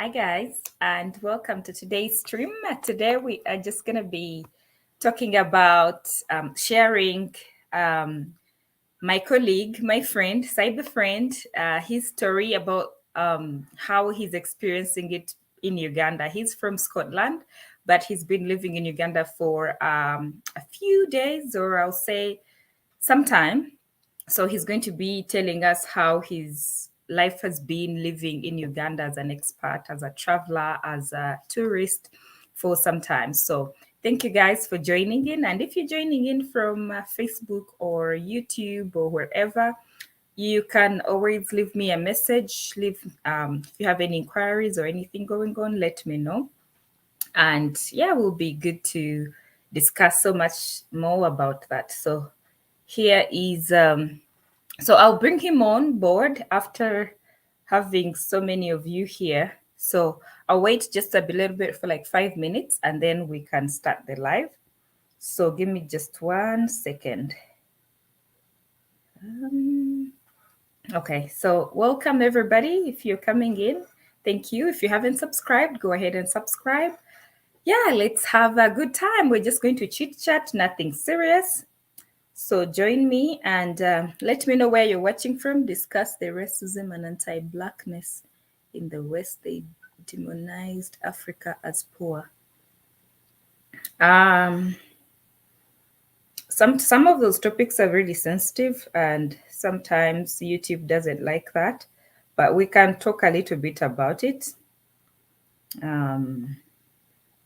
Hi, guys, and welcome to today's stream. Today, we are just going to be talking about sharing my colleague, my friend, cyber friend, his story about how he's experiencing it in Uganda. He's from Scotland, but he's been living in Uganda for a few days, or I'll say some time. So he's going to be telling us how his life has been living in Uganda as an expat, as a traveler, as a tourist for some time. So thank you guys for joining in. And if you're joining in from Facebook or YouTube or wherever, you can always leave me a message. If you have any inquiries or anything going on, let me know. And yeah, it will be good to discuss so much more about that. So here is so I'll bring him on board after having so many of you here. So I'll wait just a little bit for like 5 minutes and then we can start the live. So give me just 1 second. Okay, so welcome everybody. If you're coming in, thank you. If you haven't subscribed, go ahead and subscribe. Yeah, let's have a good time. We're just going to chit chat, nothing serious. So join me and let me know where you're watching from. Discuss the racism and anti-Blackness in the West. They demonized Africa as poor. Some of those topics are really sensitive, and sometimes YouTube doesn't like that. But we can talk a little bit about it.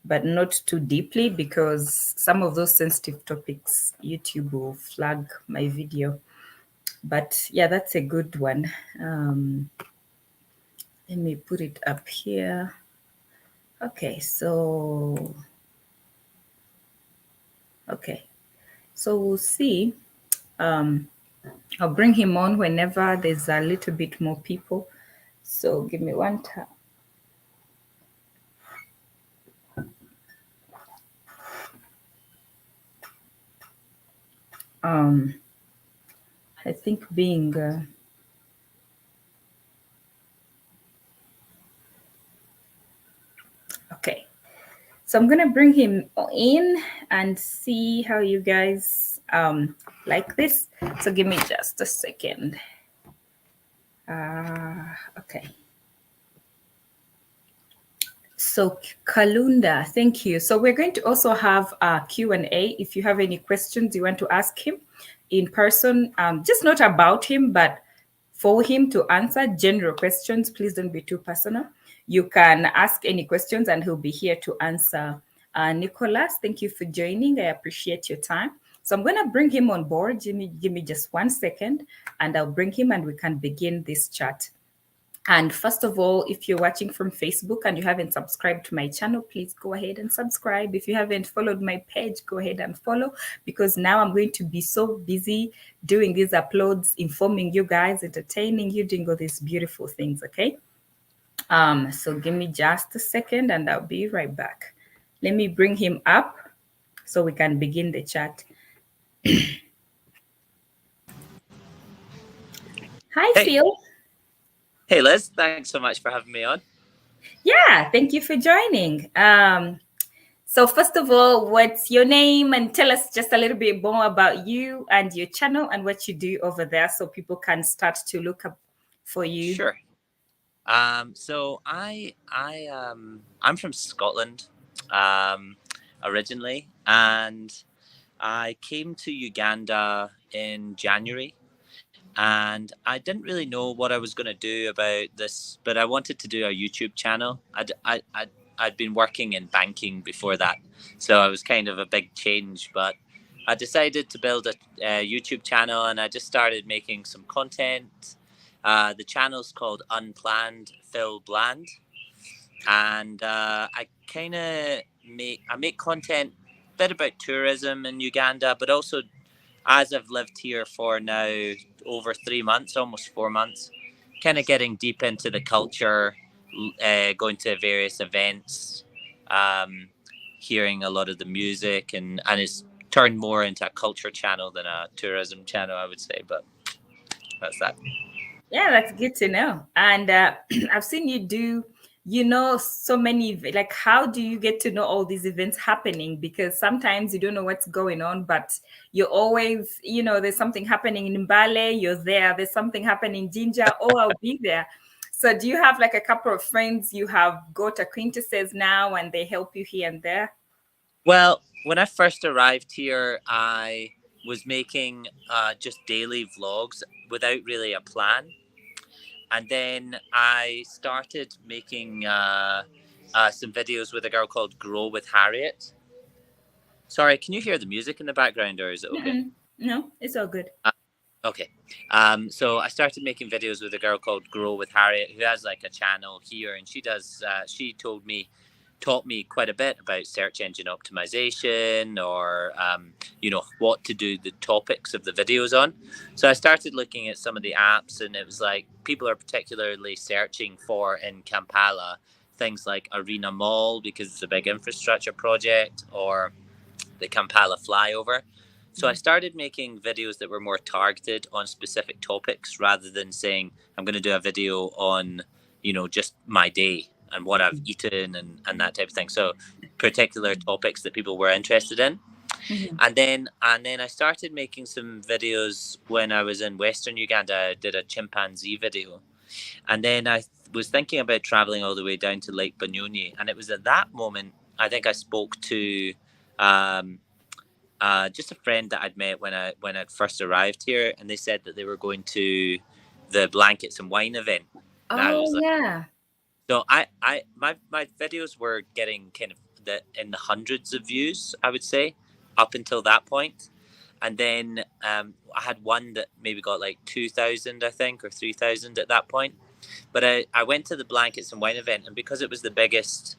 But not too deeply, because some of those sensitive topics, YouTube will flag my video. But yeah, that's a good one. Let me put it up here. Okay, so we'll see. I'll bring him on whenever there's a little bit more people. So give me one time. I think being okay. So I'm gonna bring him in and see how you guys like this. So give me just a second. Okay. So Kalunda, thank you. So we're going to also have a Q&A. If you have any questions you want to ask him in person, just not about him, but for him to answer general questions, please don't be too personal. You can ask any questions and he'll be here to answer. Nicholas, thank you for joining. I appreciate your time. So I'm going to bring him on board. Give me just 1 second and I'll bring him and we can begin this chat. And first of all, if you're watching from Facebook and you haven't subscribed to my channel, please go ahead and subscribe. If you haven't followed my page, go ahead and follow, because now I'm going to be so busy doing these uploads, informing you guys, entertaining you, doing all these beautiful things, okay? So give me just a second and I'll be right back. Let me bring him up so we can begin the chat. Hi, Phil. Hey, Liz. Thanks so much for having me on. Yeah, thank you for joining. So first of all, what's your name? And tell us just a little bit more about you and your channel and what you do over there so people can start to look up for you. Sure. So I'm from Scotland originally, and I came to Uganda in January. And I didn't really know what I was going to do about this, but I wanted to do a YouTube channel. I'd been working in banking before that, so it was kind of a big change. But I decided to build a YouTube channel, and I just started making some content. The channel's called Unplanned Phill Bland, and I make content a bit about tourism in Uganda, but also, as I've lived here for now over 3 months, almost 4 months, kind of getting deep into the culture, going to various events, hearing a lot of the music, and it's turned more into a culture channel than a tourism channel, I would say. But that's that. Yeah, that's good to know. And I've seen you do you know so many, like how do you get to know all these events happening? Because sometimes you don't know what's going on, but you always, you know, there's something happening in Mbale, you're there. There's something happening in Jinja, oh, I'll be there. So do you have like a couple of friends you have got acquaintances now and they help you here and there? Well, when I first arrived here, I was making just daily vlogs without really a plan. And then I started making some videos with a girl called Grow with Harriet. Sorry, can you hear the music in the background, or is it okay? Mm-mm. No, it's all good. Okay. So I started making videos with a girl called Grow with Harriet, who has like a channel here, and she does. She taught me quite a bit about search engine optimization, or what to do, the topics of the videos on. So I started looking at some of the apps, and it was like people are particularly searching for in Kampala things like Arena Mall because it's a big infrastructure project, or the Kampala flyover. So I started making videos that were more targeted on specific topics rather than saying I'm going to do a video on, just my day and what I've eaten and that type of thing. So particular topics that people were interested in. Mhm. And then I started making some videos when I was in Western Uganda. I did a chimpanzee video. And then I was thinking about traveling all the way down to Lake Banyonyi. And it was at that moment I think I spoke to um, just a friend that I'd met when I'd first arrived here, and they said that they were going to the blankets and wine event, and I Oh was like, yeah. so my videos were getting kind of in the hundreds of views, I would say, up until that point, and then I had one that maybe got like 2,000, I think, or 3,000 at that point. But I went to the blankets and wine event, and because it was the biggest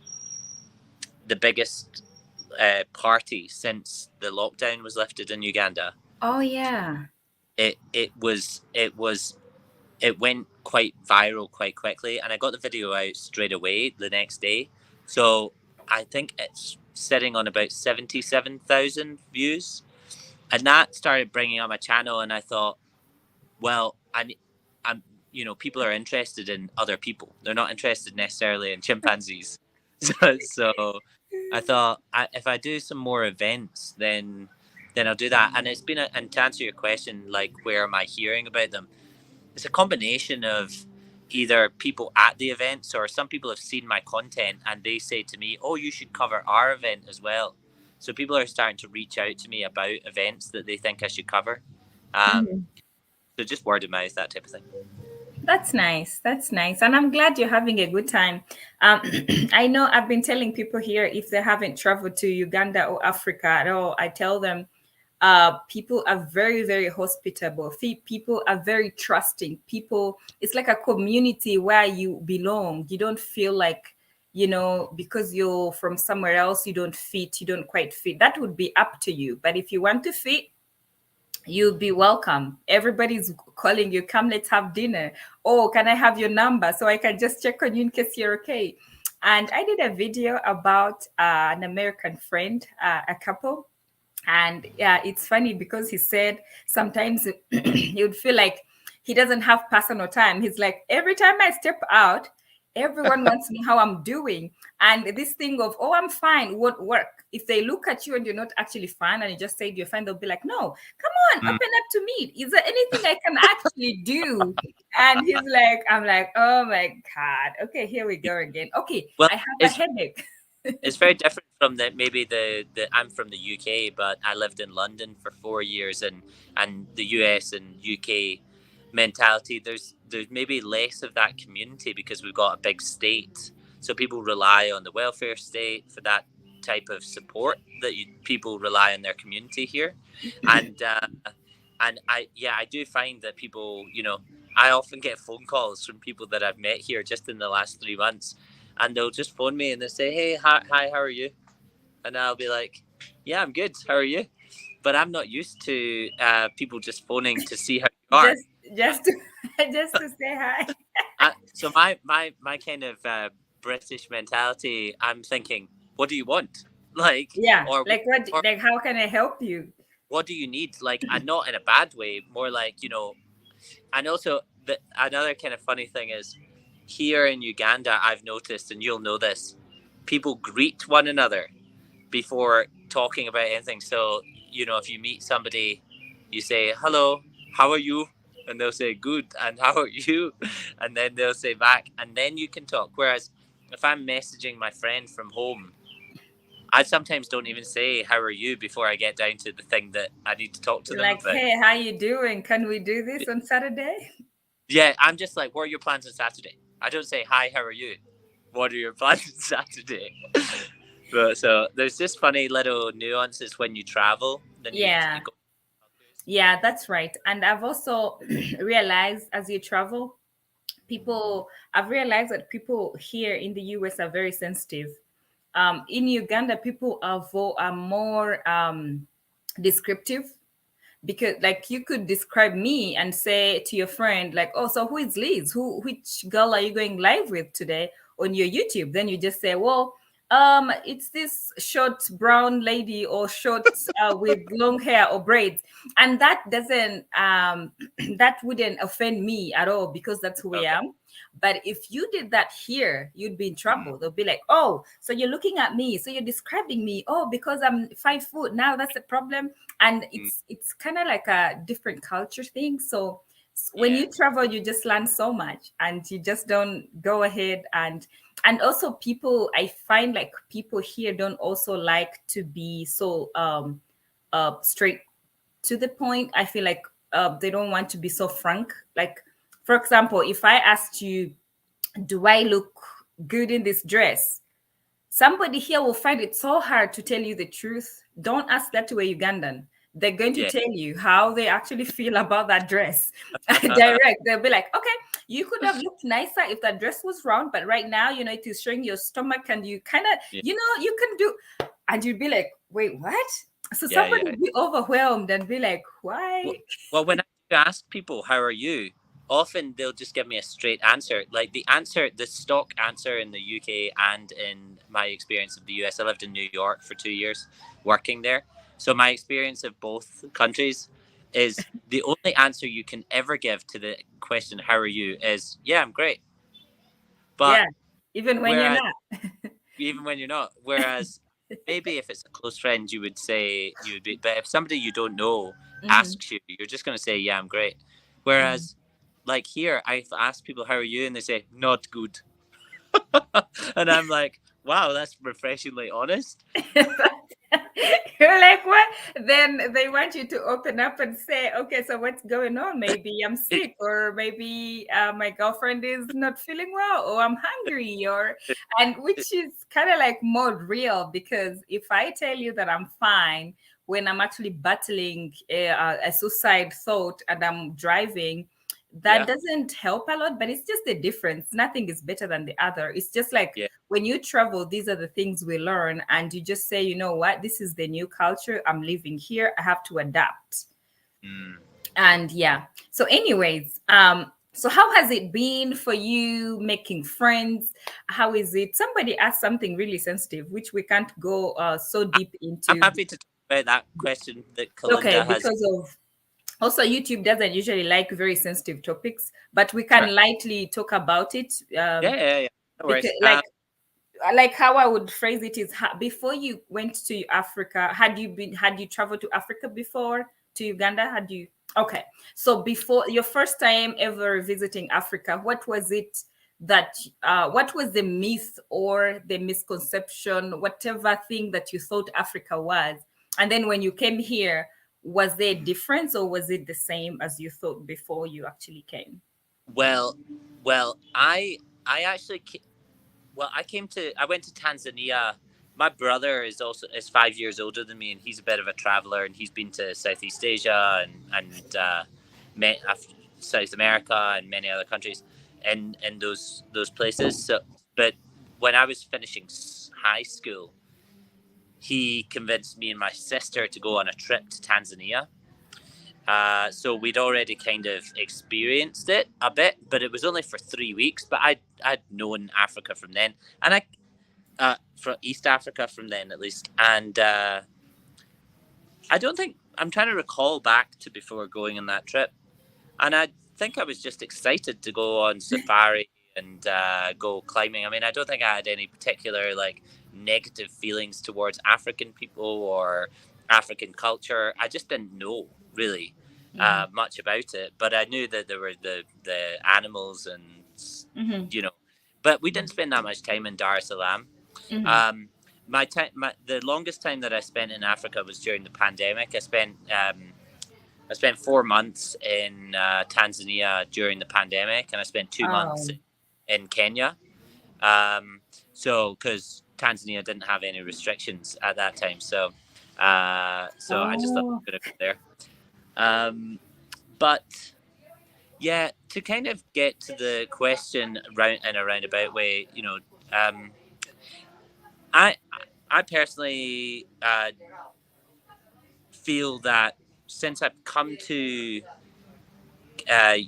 party since the lockdown was lifted in Uganda. Oh yeah. It went quite viral quite quickly, and I got the video out straight away the next day. So I think it's sitting on about 77,000 views, and that started bringing up my channel. And I thought, well, I'm people are interested in other people. They're not interested necessarily in chimpanzees. So I thought if I do some more events, then I'll do that. And it's been and to answer your question, like where am I hearing about them? It's a combination of either people at the events, or some people have seen my content and they say to me, "Oh, you should cover our event as well." So people are starting to reach out to me about events that they think I should cover. Um, Mhm. so just word of mouth, that type of thing. That's nice. That's nice. And I'm glad you're having a good time. Um, I know I've been telling people here if they haven't traveled to Uganda or Africa at all, I tell them people are very, very hospitable. People are very trusting. People, it's like a community where you belong. You don't feel like, you know, because you're from somewhere else, you don't quite fit. That would be up to you. But if you want to fit, you'll be welcome. Everybody's calling you, come, let's have dinner. Oh, can I have your number so I can just check on you in case you're okay? And I did a video about an American friend, a couple. And yeah, it's funny because he said sometimes he would feel like he doesn't have personal time. He's like, every time I step out, everyone wants to know how I'm doing. And this thing of, oh, I'm fine, won't work. If they look at you and you're not actually fine and you just said you're fine, they'll be like, no, come on, Mm. open up to me. Is there anything I can actually do? And he's like, I'm like, oh my God. Okay, here we go again. Okay, Well, I have a it's headache. it's very different from maybe the I'm from the UK, but I lived in London for 4 years, and the US and UK mentality. There's maybe less of that community because we've got a big state, so people rely on the welfare state for that type of support that people rely on their community here, and I do find that people, I often get phone calls from people that I've met here just in the last 3 months, and they'll just phone me and they say, "Hey, hi, how are you?" And I'll be like, "Yeah, I'm good. How are you?" But I'm not used to people just phoning to see how you are. just just to, just to say hi. So my kind of British mentality, I'm thinking, what do you want? Like, Yeah, or like what? or Like how can I help you? what do you need? Like, and not in a bad way, more like, and also another kind of funny thing is, here in Uganda, I've noticed, and you'll know this, people greet one another before talking about anything. So, if you meet somebody, you say, hello, how are you? And they'll say, good. And how are you? And then they'll say back, and then you can talk. Whereas if I'm messaging my friend from home, I sometimes don't even say, how are you, before I get down to the thing that I need to talk to them Like, about. hey, how you doing? Can we do this on Saturday? Yeah, I'm just like, what are your plans on Saturday? I don't say, hi, how are you? What are your plans on Saturday? But so there's just funny little nuances when you travel. Then you Yeah. go. Yeah, that's right. And I've also realized as you travel, I've realized that people here in the US are very sensitive. In Uganda, people are more descriptive, because like you could describe me and say to your friend like, oh, so who is Liz, which girl are you going live with today on your YouTube? Then you just say, well, it's this short brown lady, or short with long hair or braids. And that doesn't that wouldn't offend me at all, because that's who I Okay. am. But if you did that here, you'd be in Mm, trouble. They'll be like, oh, so you're looking at me, so you're describing me, oh, because I'm 5 foot, now that's a problem. And mm, it's kind of like a different culture thing. So when yeah. you travel, you just learn so much, and you just don't go ahead. And also, people, I find like people here don't also like to be so straight to the point. I feel like they don't want to be so frank. Like, for example, if I asked you, do I look good in this dress? Somebody here will find it so hard to tell you the truth. Don't ask that to a Ugandan. They're going to Yeah. tell you how they actually feel about that dress. Direct. They'll be like, okay, you could have looked nicer if that dress was round, but right now, it is showing your stomach, and you kind of, Yeah. you can do. And you'd be like, wait, what? So Yeah. somebody Yeah. would be overwhelmed and be like, Well, why? well, when I ask people how are you, often they'll just give me a straight answer. Like the stock answer in the UK and in my experience of the US. I lived in New York for 2 years, working there. So my experience of both countries is the only answer you can ever give to the question "How are you?" is "Yeah, I'm great." But Yeah, even when you're whereas not. even when you're not. Whereas maybe if it's a close friend, you would say you would be. But if somebody you don't know Mhm, asks you, you're just going to say, "Yeah, I'm great." mhm. Whereas, like here, I've asked people, "How are you?" and they say, "Not good," and I'm like, "Wow, that's refreshingly honest." You're like, what? Then they want you to open up and say, okay, so what's going on? Maybe I'm sick, or maybe my girlfriend is not feeling well, or I'm hungry, and which is kind of like more real, because if I tell you that I'm fine when I'm actually battling a suicide thought and I'm driving, that Yeah, doesn't help a lot, but it's just the difference. Nothing is better than the other. It's just like, yeah, when you travel, these are the things we learn, and you just say, you know what, this is the new culture. I'm living here. I have to adapt. mm. And yeah. So, anyways, so how has it been for you making friends? How is it? Somebody asked something really sensitive, which we can't go so I- deep I'm into. happy to talk about that question that Okay, Kalinda has. because of also YouTube doesn't usually like very sensitive topics, but we Right. can lightly talk about it. Yeah, yeah, yeah. No Because worries. like how I would phrase it is, before you went to Africa, had you traveled to Africa before, to Uganda? Had you? Okay. So before your first time ever visiting Africa, what was it that what was the myth or the misconception, whatever thing that you thought Africa was? And then when you came here, was there a difference, or was it the same as you thought before you actually came? Well, well, I actually well, I went to Tanzania. My brother is 5 years older than me, and he's a bit of a traveler, and he's been to Southeast Asia and South America and many other countries, in those places. So, but when I was finishing high school, he convinced me and my sister to go on a trip to Tanzania. So we'd already kind of experienced it a bit, but it was only for 3 weeks. But I'd known Africa from then, and from East Africa from then at least. And I don't think I'm trying to recall back to before going on that trip, and I think I was just excited to go on safari and go climbing. I mean, I don't think I had any particular like negative feelings towards African people or African culture. I just didn't know really Mm-hmm. much about it, but I knew that there were the animals and Mm-hmm. you know, but we didn't spend that much time in Dar es Salaam. Mm-hmm. Um, the longest time that I spent in Africa was during the pandemic. I spent 4 months in Tanzania during the pandemic, and I spent 2 months Oh. in Kenya. Um, so, because Tanzania didn't have any restrictions at that time, so I just thought Oh. I was going to go there. But yeah, to kind of get to the question round in a roundabout way, um, I I personally feel that since I've come to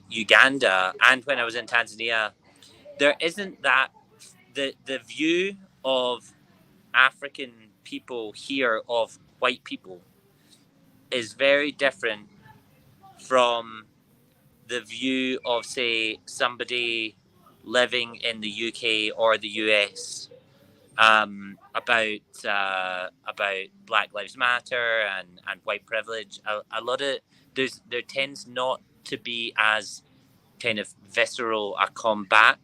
Uganda and when I was in Tanzania, there isn't that the view of African people here of white people is very different from the view of say somebody living in the UK or the US about Black Lives Matter and white privilege. A lot of there tends not to be as kind of visceral a combat.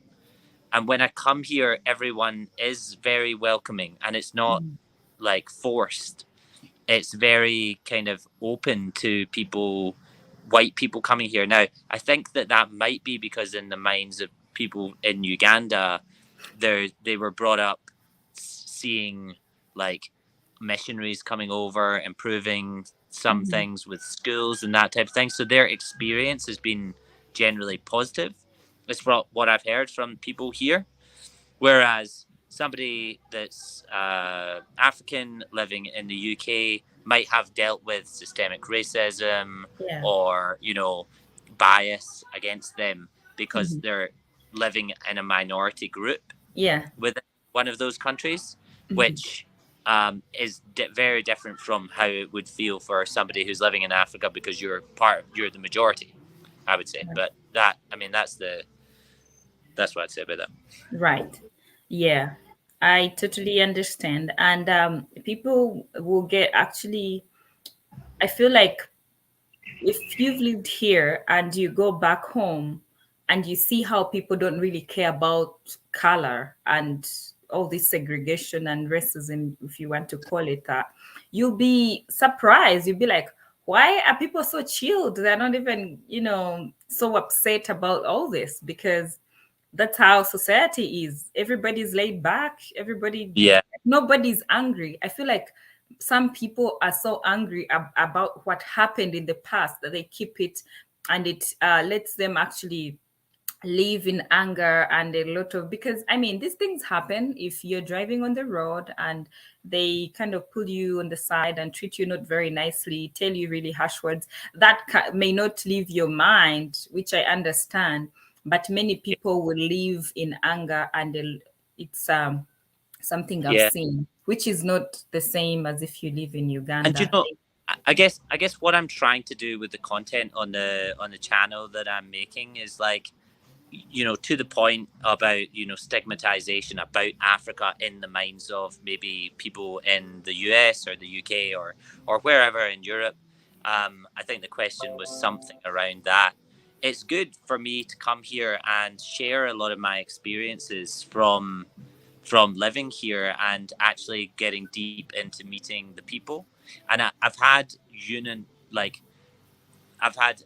And when I come here, everyone is very welcoming, and it's not Mm-hmm. like forced. It's very kind of open to people, white people coming here. Now, I think that might be because in the minds of people in Uganda, they were brought up seeing like missionaries coming over, improving some Mm-hmm. things with schools and that type of thing. So their experience has been generally positive. It's what I've heard from people here. Whereas somebody that's African living in the UK might have dealt with systemic racism Yeah. or, bias against them because Mm-hmm. they're living in a minority group Yeah. within one of those countries, Mm-hmm. which is very different from how it would feel for somebody who's living in Africa because you're the majority, I would say. But I mean, that's what I'd say about that. Right. Yeah. I totally understand. And people will get actually, I feel like if you've lived here and you go back home and you see how people don't really care about color and all this segregation and racism, if you want to call it that, you'll be surprised. You'll be like, why are people so chilled? They're not even, so upset about all this because that's how society is. Everybody's laid back. Yeah, Nobody's angry. I feel like some people are so angry about what happened in the past that they keep it, and it lets them actually live in anger and a lot of, because I mean these things happen if you're driving on the road and they kind of pull you on the side and treat you not very nicely, tell you really harsh words that may not leave your mind, which I understand, but many yeah, people will live in anger, and it's something I've yeah. seen, which is not the same as if you live in And Uganda. I guess what I'm trying to do with the content on the channel that I'm making is like, to the point about, stigmatization about Africa in the minds of maybe people in the US or the UK or wherever in Europe. I think the question was something around that. It's good for me to come here and share a lot of my experiences from living here and actually getting deep into meeting the people. And I've had I've had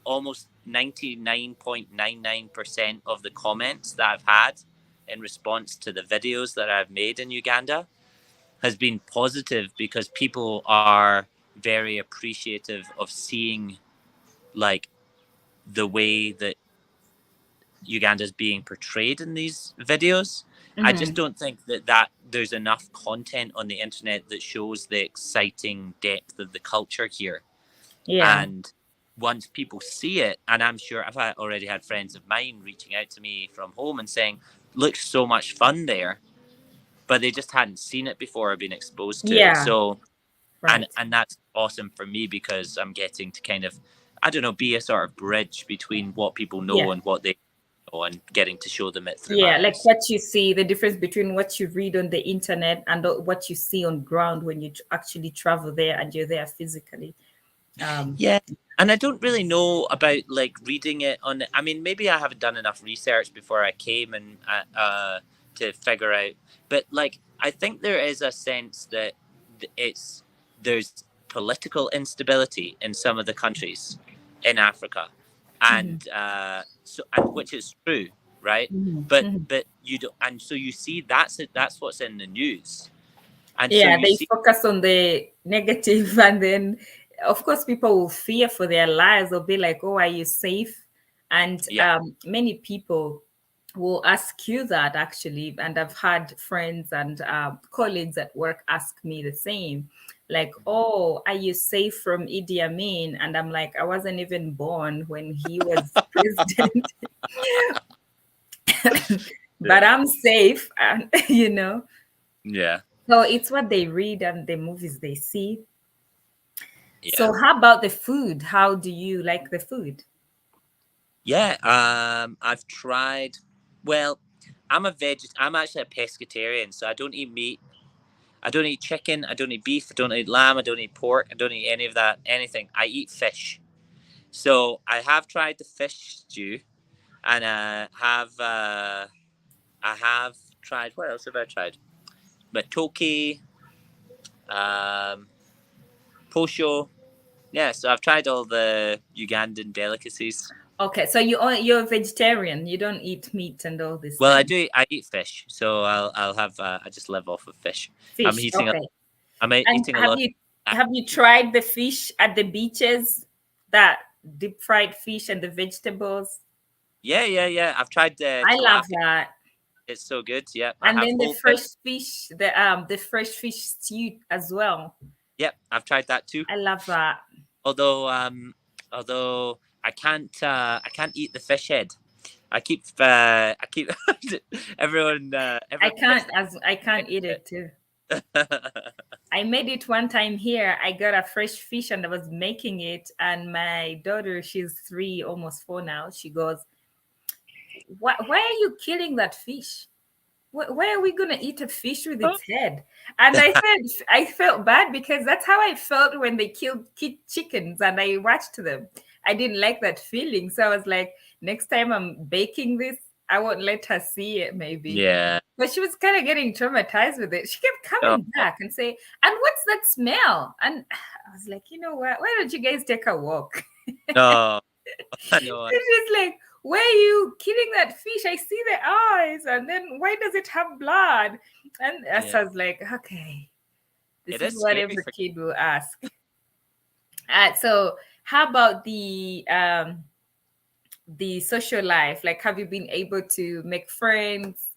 almost 99.99% of the comments that I've had in response to the videos that I've made in Uganda has been positive because people are very appreciative of seeing like the way that Uganda is being portrayed in these videos. I just Mhm. don't think that there's enough content on the internet that shows the exciting depth of the culture here. Yeah. And once people see it, and I'm sure already had friends of mine reaching out to me from home and saying, looks so much fun there, but they just hadn't seen it before or been exposed to it. Yeah. So, and Right. and that's awesome for me because I'm getting to kind of, I don't know, be a sort of bridge between what people know Yeah. and what they know. and getting to show them it through my Yeah, like eyes. what you see, the difference between what you read on the internet and what you see on ground when you actually travel there and you're there physically. Um, Yeah. And I don't really know about like reading it on. I mean, maybe I haven't done enough research before I came and to figure out. But like, I think there is a sense that it's there's political instability in some of the countries in Africa, mhm, and and which is true, right? mhm, mhm. But you don't, and so you see that's what's in the news, and so Yeah, you they see, focus on the negative, and then, of course, people will fear for their lives. They'll be like, "Oh, are you safe?" And yeah, many people will ask you that actually. And I've had friends and colleagues at work ask me the same, like, "Oh, are you safe from Idi Amin?" And I'm like, "I wasn't even born when he was president, but yeah, I'm safe," and yeah, So it's what they read and the movies they see. yeah. So how about the food? How do you like the food? Yeah, I've tried. Well, I'm actually a pescatarian, so I don't eat meat. I don't eat chicken. I don't eat beef. I don't eat lamb. I don't eat pork. I don't eat any of that. Anything. I eat fish. So I have tried the fish stew, and I have tried. What else have I tried? Matoke, um, posho. Yeah, so I've tried all the Ugandan delicacies. Okay, so you're a vegetarian. You don't eat meat and all these Well, I things. do. I eat fish, so I'll have. I just live off of fish. I'm Fish. eating. Okay. I'm And eating a have lot. you Of, have you tried the fish at the beaches? That deep fried fish and the vegetables? yeah, yeah, yeah. I've tried the I love tilapia. that. It's so good. Yeah, I And have then the whole fish. fresh fish, the fresh fish stew as well. Yep, I've tried that too. I love that. Although, although I can't eat the fish head. I keep I everyone gets can't as I can't eat it. it too. I made it one time here. I got a fresh fish and I was making it. And my daughter, she's 3, almost 4 now, she goes, why are you killing that fish? Why are we going to eat a fish with its head? And I felt bad because that's how I felt when they killed chickens and I watched them. I didn't like that feeling. So I was like, next time I'm baking this, I won't let her see it maybe. Yeah. But she was kind of getting traumatized with it. She kept Oh, coming back and say, "And what's that smell?" And I was like, "You know what? Why don't you guys take a walk?" no, I know. And she's like, "Why are you killing that fish? I see the eyes, and then why does it have blood?" And Yeah, so I was like, "Okay, this it is is what scary every for. kid will ask." So how about the social life? Like, have you been able to make friends?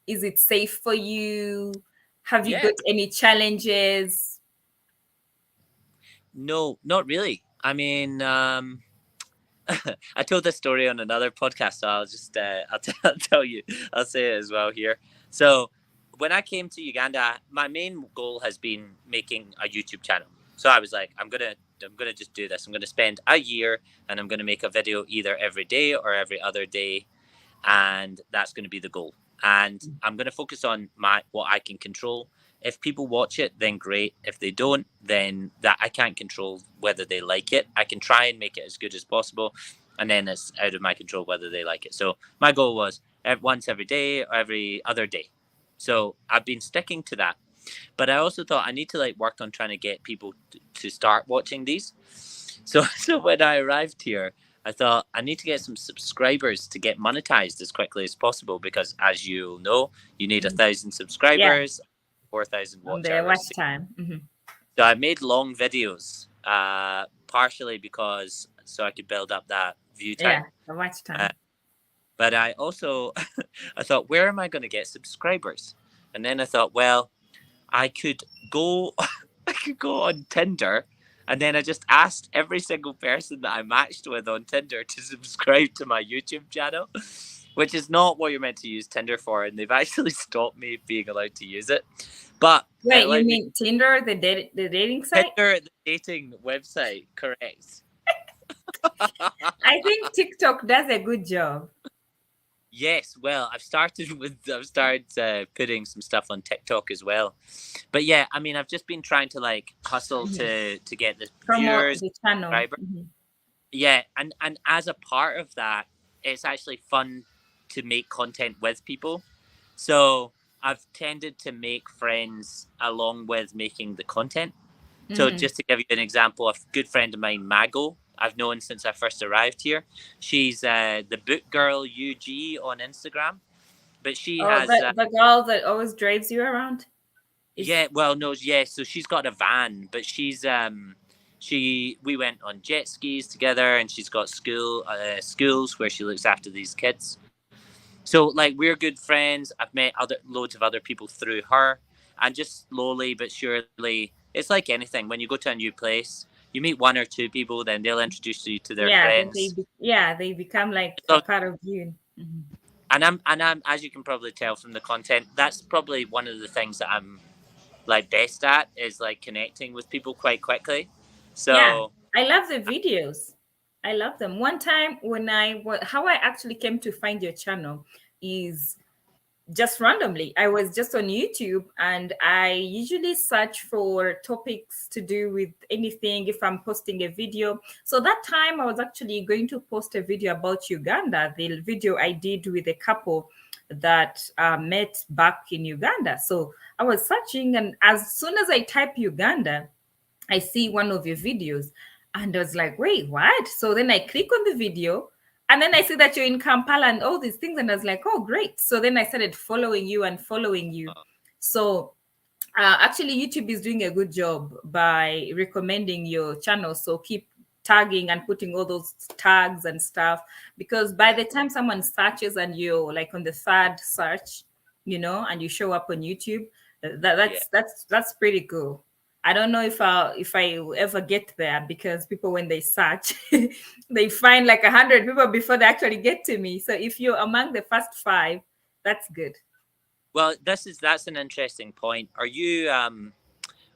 Is it safe for you? Have you Yeah, got any challenges? no, not really. I mean, I told this story on another podcast, so I'll just I'll tell you, I'll say it as well here. So when I came to Uganda, my main goal has been making a YouTube channel. So I was like, I'm gonna just do this. I'm gonna spend a year and I'm gonna make a video either every day or every other day, and that's going to be the goal. And I'm going to focus on my what I can control. If people watch it, then great. If they don't, then that I can't control whether they like it. I can try and make it as good as possible, and then it's out of my control whether they like it. So my goal was once every day or every other day. So I've been sticking to that. But I also thought I need to like work on trying to get people to start watching these. So so when I arrived here, I thought I need to get some subscribers to get monetized as quickly as possible because, as you know, you need 1,000 Yeah, subscribers, 4,000 on watch the watch hours. time. So I made long videos, partially because so I could build up that view Yeah, time. the watch Uh, time. but I also I thought, where am I going to get subscribers? And then I thought, well, I could go I could go on Tinder and then I just asked every single person that I matched with on Tinder to subscribe to my YouTube channel, which is not what you're meant to use Tinder for, and they've actually stopped me being allowed to use it. But it Wait, you allowed me mean Tinder, the dating site? Tinder, the dating website, correct? I think TikTok does a good job. Yes, well, I've started putting some stuff on TikTok as well. But yeah, I mean, I've just been trying to like hustle Mhm. to get the Promote viewers, the channel. subscribers. Mhm. Yeah, and as a part of that, it's actually fun to make content with people. So I've tended to make friends along with making the content. So Mhm. just to give you an example, a good friend of mine, Mago, I've known since I first arrived here. She's the book girl UG on Instagram, but she Oh, has the girl that always drives you around is. yeah, well, no, yeah. So she's got a van, but she we went on jet skis together, and she's got schools where she looks after these kids. So like we're good friends. I've met other loads of other people through her, and just slowly but surely, it's like anything. When you go to a new place, you meet one or two people, then they'll introduce you to their Yeah, then friends. yeah, they become like a So, part of you. Mhm. and I'm as you can probably tell from the content, that's probably one of the things that I'm like best at is like connecting with people quite quickly. Yeah, So I love the videos. I love them. One time when how I actually came to find your channel is just randomly. I was just on YouTube and I usually search for topics to do with anything if I'm posting a video. So that time I was actually going to post a video about Uganda, the video I did with a couple that met back in Uganda. So I was searching, and as soon as I type Uganda, I see one of your videos and I was like, wait, what? So then I click on the video and then I see that you're in Kampala and all these things. And I was like, oh, great. So then I started following you and following you. So actually, YouTube is doing a good job by recommending your channel. So keep tagging and putting all those tags and stuff, because by yeah, the time someone searches and you're like on the third search, and you show up on YouTube, yeah. that's pretty cool. I don't know if I will ever get there, because people, when they search, they find like 100 people before they actually get to me. So if you're among the first five, that's good. Well, that's an interesting point. Are you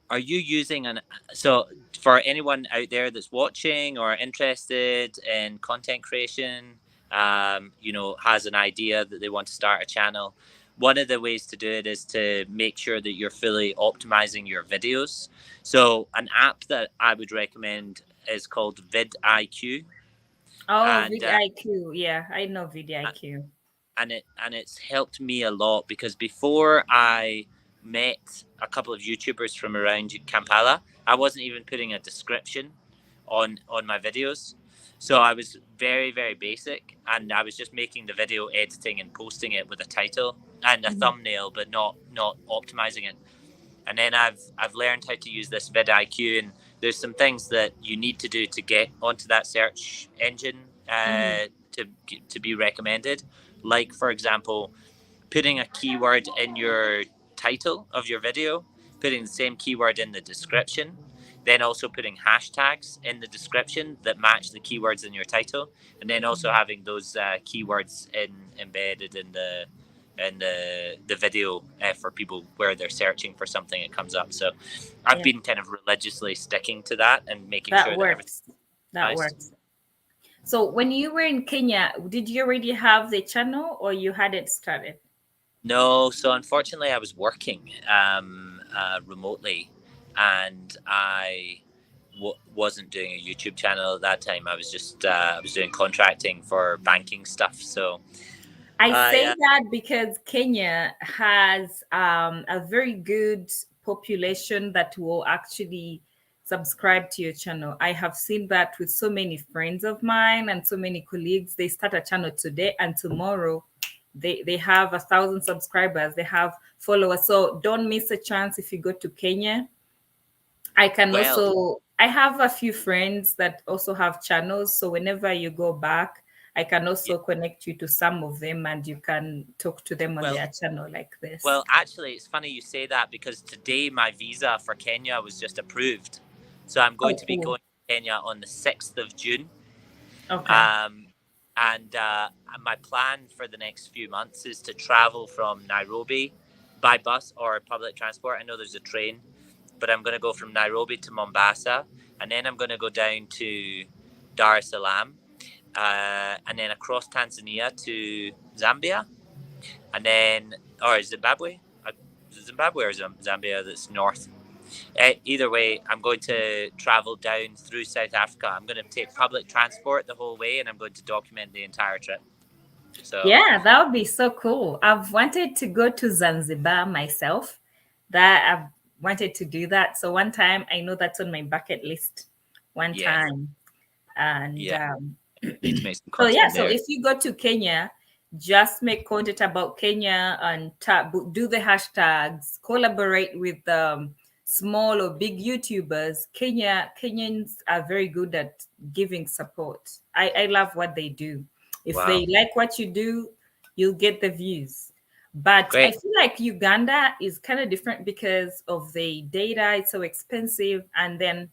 using an so for anyone out there that's watching or interested in content creation, has an idea that they want to start a channel, one of the ways to do it is to make sure that you're fully optimizing your videos. So an app that I would recommend is called vidIQ, Oh, and VidIQ. Yeah, I know uh, VidIQ. and it's helped me a lot because before I met a couple of YouTubers from around Kampala, I wasn't even putting a description on my videos. So I was very very basic, and I was just making the video, editing and posting it with a title and a Mhm, thumbnail, but not optimizing it. And then I've learned how to use this vidIQ, and there's some things that you need to do to get onto that search engine mhm, to be recommended. Like for example, putting a keyword in your title of your video, putting the same keyword in the description, then also putting hashtags in the description that match the keywords in your title, and then also mhm. having those keywords embedded in the video for people where they're searching for something, it comes up. So I've Yeah, been kind of religiously sticking to that and making that sure that everything's works. That nice. works. So when you were in Kenya, did you already have the channel or you hadn't started? No, so unfortunately, I was working remotely, and wasn't doing a YouTube channel at that time. I was doing contracting for banking stuff. So I I say that because Kenya has a very good population that will actually subscribe to your channel. I have seen that with so many friends of mine and so many colleagues. They start a channel today and tomorrow they have 1,000 subscribers. They have followers. So don't miss a chance if you go to Kenya. well, I have a few friends that also have channels. So whenever you go back, I can yeah, also connect you to some of them and you can talk to them on well, their channel like this. well. Actually, it's funny you say that because today my visa for Kenya was just approved, so I'm going Oh, to be cool. going to Kenya on the 6th of June. Okay. Um, and my plan for the next few months is to travel from Nairobi by bus or public transport. I know there's a train, but I'm going to go from Nairobi to Mombasa, and then I'm going to go down to Dar es Salaam, and then across Tanzania to Zambia, and then or Zimbabwe. Zimbabwe or Zambia that's north. Either way, I'm going to travel down through South Africa. I'm going to take public transport the whole way, and I'm going to document the entire trip. So Yeah, that would be so cool. I've wanted to go to Zanzibar myself. That I've wanted to do that. So one time, I know that's on my bucket list. One yeah, time, and yeah, need to make some so yeah. content So there. if you go to Kenya, just make content about Kenya and do the hashtags. Collaborate with small or big YouTubers. Kenyans are very good at giving support. I love what they do. If Wow, they like what you do, you'll get the views. But I great. feel like Uganda is kind of different because of the data. It's so expensive. And then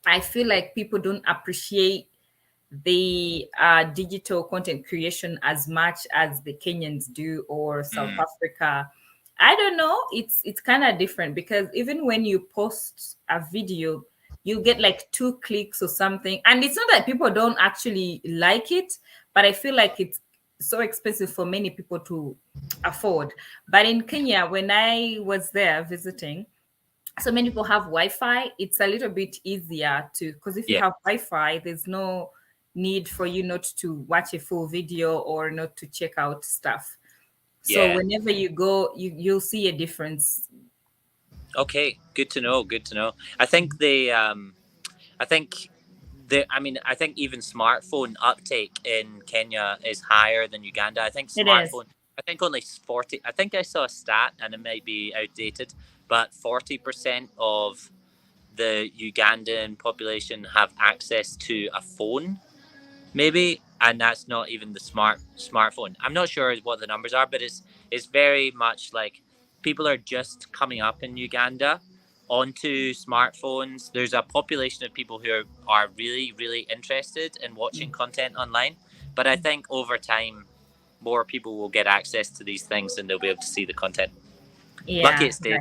I feel like people don't appreciate the digital content creation as much as the Kenyans do or South Mm, Africa. I don't know. It's kind of different because even when you post a video, you get like 2 clicks or something. And it's not that people don't actually like it, but I feel like it's so expensive for many people to afford. But in Kenya, when I was there visiting, so many people have Wi-Fi. It's a little bit easier to, because if you yeah, have Wi-Fi, there's no need for you not to watch a full video or not to check out stuff. So yeah. whenever you go, you'll see a difference. Okay, good to know. Good to know. I think I think I mean, I think even smartphone uptake in Kenya is higher than Uganda. I think It is. smartphone. I think only 40. I think I saw a stat, and it might be outdated, but 40% of the Ugandan population have access to a phone, maybe, and that's not even the smartphone. I'm not sure what the numbers are, but it's very much like people are just coming up in Uganda onto smartphones. There's a population of people who are really really interested in watching content online, but I think over time more people will get access to these things and they'll be able to see the content. Lucky Yeah. it stayed.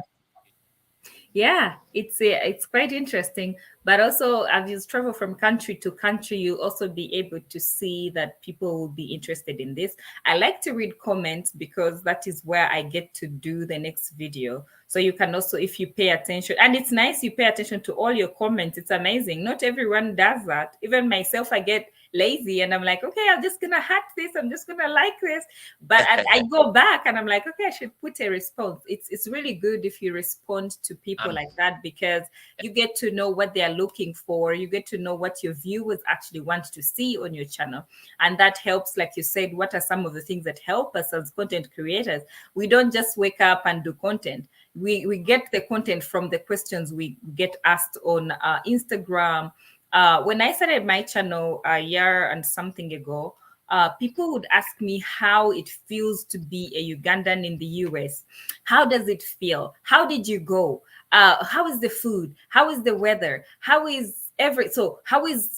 Yeah, it's quite interesting. But also, as you travel from country to country, you'll also be able to see that people will be interested in this. I like to read comments because that is where I get to do the next video. So you can also, if you pay attention, and it's nice you pay attention to all your comments. It's amazing. Not everyone does that. Even myself, I get lazy and I'm like, okay, I'm just gonna hack this. I'm just gonna like this. But I go back and I'm like, okay, I should put a response. It's really good if you respond to people um, like that because you get to know what they are looking for. You get to know what your viewers actually want to see on your channel. And that helps, like you said, what are some of the things that help us as content creators? We don't just wake up and do content. We get the content from the questions we get asked on Instagram. When I started my channel a year and something ago, people would ask me how it feels to be a Ugandan in the US. How does it feel? How did you go? How is the food? How is the weather? How is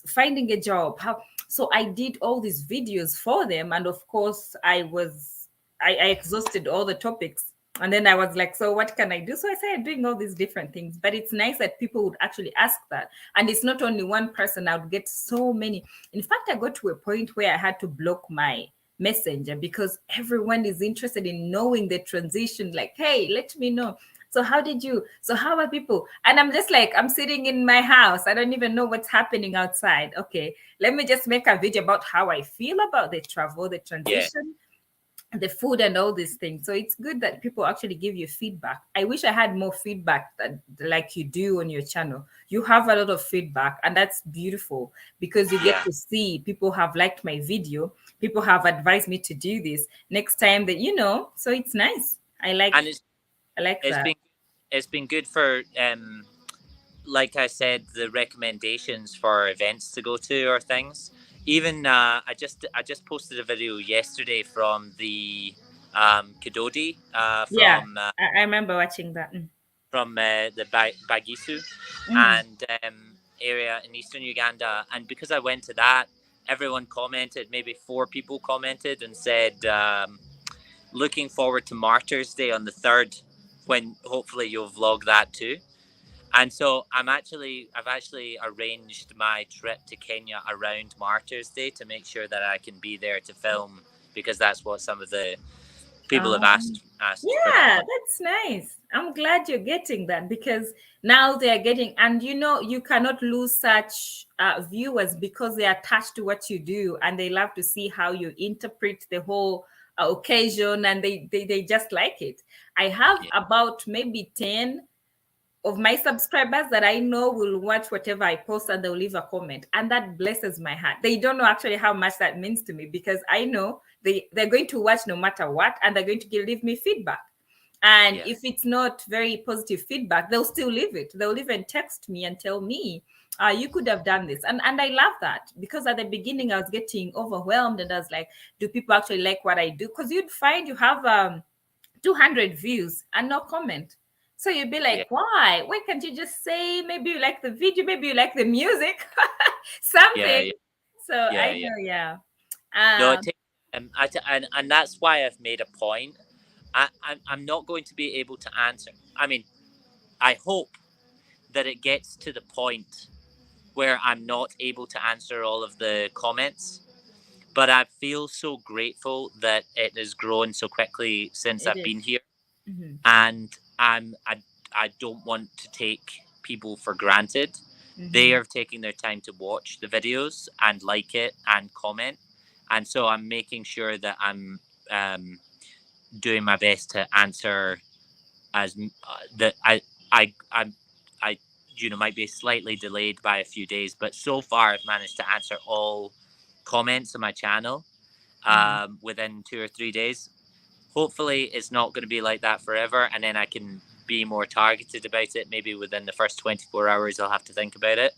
finding a job? So I did all these videos for them, and of course I exhausted all the topics. And then I was like, so what can I do? So I started doing all these different things. But it's nice that people would actually ask that. And it's not only one person, I would get so many. In fact, I got to a point where I had to block my messenger because everyone is interested in knowing the transition. Like, hey, let me know. So how are people? And I'm just like, I'm sitting in my house. I don't even know what's happening outside. Okay, let me just make a video about how I feel about the travel, the yeah, transition, the food and all these things. So it's good that people actually give you feedback. I wish I had more feedback that like you do on your channel. You have a lot of feedback and that's beautiful because you get yeah. to see people have liked my video. People have advised me to do this next time that, so it's nice. And I like it's that. been it's been good for like I said, the recommendations for events to go to or things. Even I just posted a video yesterday from the Kadodi Yeah, I remember watching that. from the Bagisu Mm. and area in eastern Uganda, and because I went to that, everyone commented. Maybe 4 people commented and said, "Looking forward to Martyrs Day on the 3rd, when hopefully you'll vlog that too." And so I've actually arranged my trip to Kenya around Martyrs Day to make sure that I can be there to film because that's what some of the people have Um, asked for that yeah, much. that's nice. I'm glad you're getting that because now they are getting, and you cannot lose such viewers because they are attached to what you do and they love to see how you interpret the whole occasion, and they just like it. I have Yeah, about maybe 10 of my subscribers that I know will watch whatever I post and they'll leave a comment. And that blesses my heart. They don't know actually how much that means to me because I know they're going to watch no matter what and they're going to leave me feedback. And yeah, if it's not very positive feedback, they'll still leave it. They'll even text me and tell me, you could have done this. And I love that because at the beginning I was getting overwhelmed and I was like, do people actually like what I do? Because you'd find you have 200 views and no comment. So you'd be yeah, like, why? Why can't you just say maybe you like the video, maybe you like the music, yeah, something? yeah, So yeah, I yeah. know, yeah. No, it Um, takes, and that's why I've made a point. I'm not going to be able to answer. I mean, I hope that it gets to the point where I'm not able to answer all of the comments. But I feel so grateful that it has grown so quickly since it I've is. been here, Mm-hmm. and I don't want to take people for granted. They Mm-hmm. are taking their time to watch the videos and like it and comment, and so I'm making sure that I'm um, doing my best to answer as that I might be slightly delayed by a few days, but so far I've managed to answer all comments on my channel Mm-hmm. within 2 or 3 days. Hopefully, it's not going to be like that forever, and then I can be more targeted about it. Maybe within the first 24 hours, I'll have to think about it.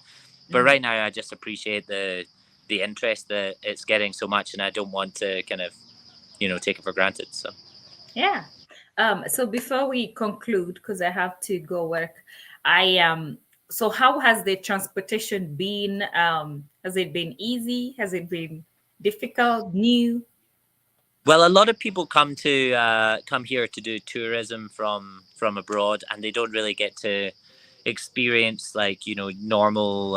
But Mm-hmm. right now, I just appreciate the interest that it's getting so much, and I don't want to kind of take it for granted. So. Yeah. So before we conclude, because I have to go work, I so how has the transportation been? Has it been easy? Has it been difficult, new? Well, a lot of people come here to do tourism from abroad, and they don't really get to experience like normal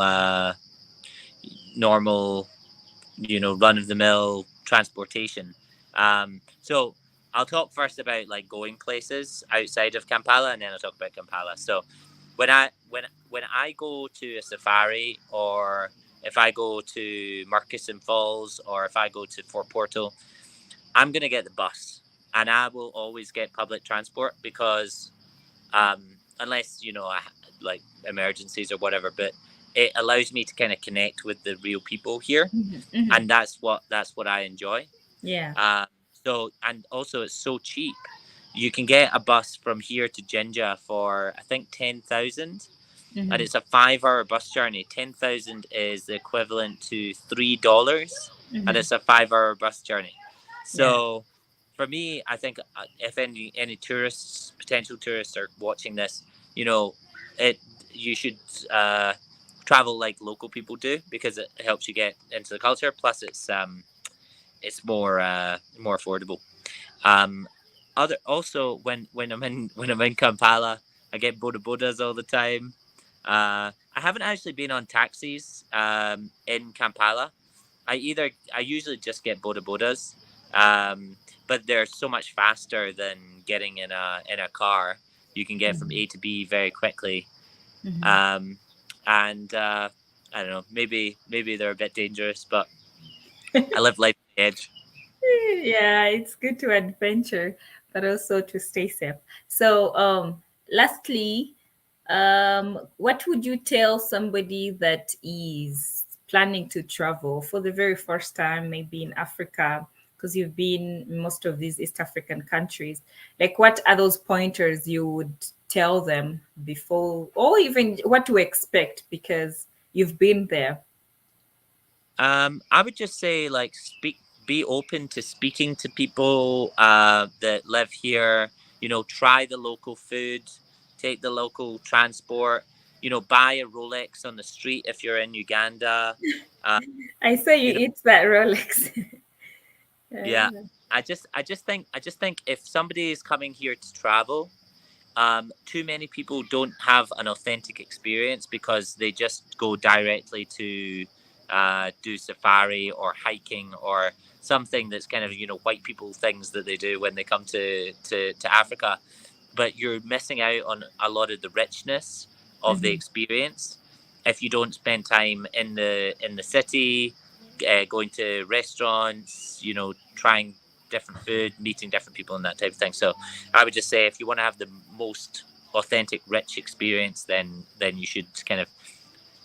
run of the mill transportation. So I'll talk first about like going places outside of Kampala, and then I'll talk about Kampala. So when I go to a safari, or if I go to Murchison Falls, or if I go to Fort Portal, I'm gonna get the bus, and I will always get public transport because unless like emergencies or whatever, but it allows me to kind of connect with the real people here, Mhm, mhm. and that's what I enjoy. Yeah. Um, and also it's so cheap. You can get a bus from here to Jinja for I think 10,000, and Mhm, it's a 5 hour bus journey. 10,000 is the equivalent to $3, and mhm. it's a 5 hour bus journey. Yeah. So for me, I think if any tourists, potential tourists, are watching this, you know, it you should uh, travel like local people do because it helps you get into the culture. Plus, it's more affordable. Um, other also when I'm in Kampala, I get boda bodas all the time. I haven't actually been on taxis in Kampala. I usually just get boda bodas, um, but they're so much faster than getting in a car. You can get from Mhm, A to B very quickly, mhm. um, and I don't know. Maybe they're a bit dangerous, but I live life on the edge. Yeah, it's good to adventure, but also to stay safe. So, lastly, what would you tell somebody that is planning to travel for the very first time, maybe in Africa, because you've been in most of these East African countries? Like, what are those pointers you would tell them before, or even what to expect because you've been there? I would just say like be open to speaking to people that live here. Try the local food, take the local transport. Buy a Rolex on the street if you're in Uganda. Uh, I say you you know, eat that Rolex. yeah. Yeah. I just think if somebody is coming here to travel, too many people don't have an authentic experience because they just go directly do safari or hiking or something that's kind of, you know, white people things that they do when they come to Africa. But you're missing out on a lot of the richness of the Mm-hmm. experience if you don't spend time in the city, going to restaurants, you know, trying different food, meeting different people, and that type of thing. So I would just say if you want to have the most authentic, rich experience, then you should kind of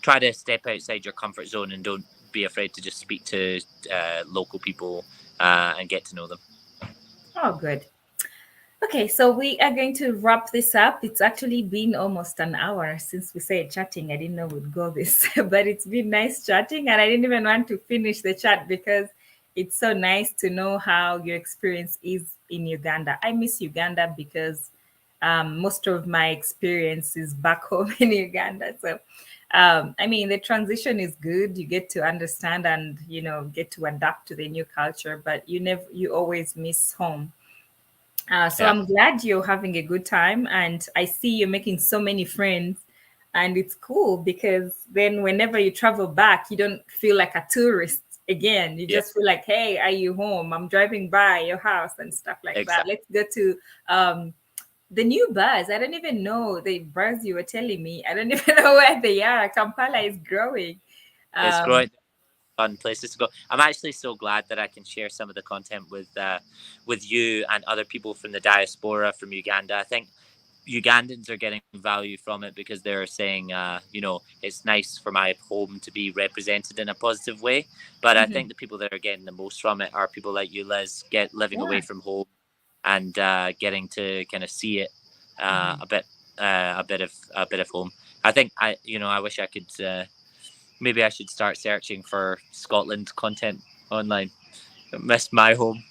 try to step outside your comfort zone and don't be afraid to just speak to local people and get to know them. Oh, good. Okay, so we are going to wrap this up. It's actually been almost an hour since we started chatting. I didn't know we'd go this, but it's been nice chatting. And I didn't even want to finish the chat because it's so nice to know how your experience is in Uganda. I miss Uganda because most of my experience is back home in Uganda. So, I mean, the transition is good. You get to understand and, you know, get to adapt to the new culture, but you always miss home. So Yeah. I'm glad you're having a good time, and I see you're making so many friends, and it's cool because then whenever you travel back, you don't feel like a tourist again. You Yeah. just feel like, hey, are you home? I'm driving by your house and stuff like that. Exactly. Let's go to the new bars. I don't even know the bars you were telling me. I don't even know where they are. Kampala is growing. It's Um, growing. Fun places to go. I'm actually so glad that I can share some of the content with you and other people from the diaspora from Uganda. I think Ugandans are getting value from it because they're saying, you know, it's nice for my home to be represented in a positive way. But I mhm. think the people that are getting the most from it are people like you, Liz, get living away Yeah. from home and getting to kind of see it Mhm. a bit of home. I think you know, I wish I could. Maybe I should start searching for Scotland content online. I miss my home.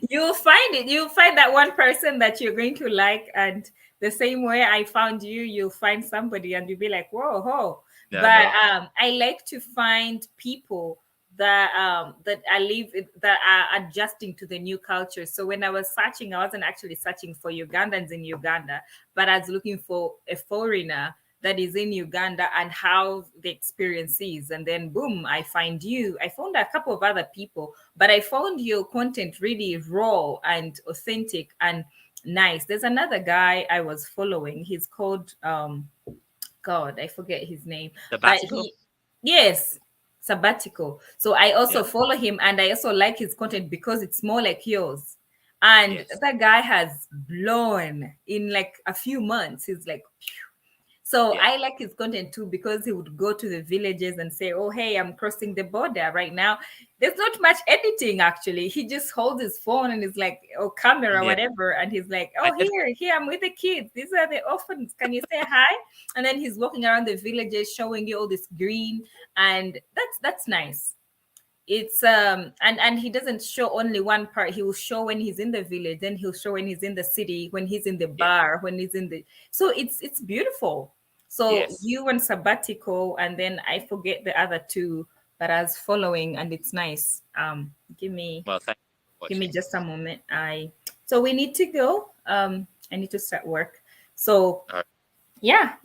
You'll find it. You'll find that one person that you're going to like, and the same way I found you, you'll find somebody, and you'll be like, "Whoa, ho!" Yeah, But no. I like to find people that I live that are adjusting to the new culture. So when I was searching, I wasn't actually searching for Ugandans in Uganda, but I was looking for a foreigner that is in Uganda and how the experience is. And then boom, I find you. I found a couple of other people, but I found your content really raw and authentic and nice. There's another guy I was following. He's called God, I forget his name, but Sabbatical? he, yes, sabbatical. So I Yeah. also follow him and I also like his content because it's more like yours. And Yes. that guy has blown in like a few months. He's like, so Yeah. I like his content too because he would go to the villages and say, "Oh, hey, I'm crossing the border right now." There's not much editing actually. He just holds his phone and is like, "Oh, camera, Yeah. whatever," and he's like, I "Oh, did. here, I'm with the kids. These are the orphans. Can you say hi?" And then he's walking around the villages showing you all this green, and that's nice. It's and he doesn't show only one part. He will show when he's in the village, then he'll show when he's in the city, when he's in the Yeah. bar, when he's in the, so it's beautiful. So Yes. you went sabbatical, and then I forget the other two, but I was following, and it's nice. Give me Well, thank you for give me watching. just a moment. So we need to go. I need to start work. So All right. yeah,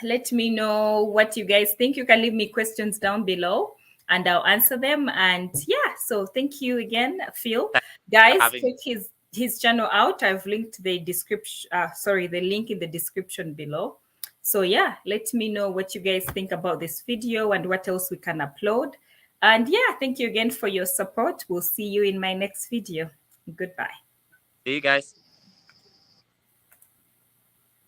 let me know what you guys think. You can leave me questions down below and I'll answer them. And yeah, so thank you again, Phil. Thanks for Guys, having check me. his channel out. I've linked the description, sorry, the link in the description below. So yeah, let me know what you guys think about this video and what else we can upload. And yeah, thank you again for your support. We'll see you in my next video. Goodbye. See you guys.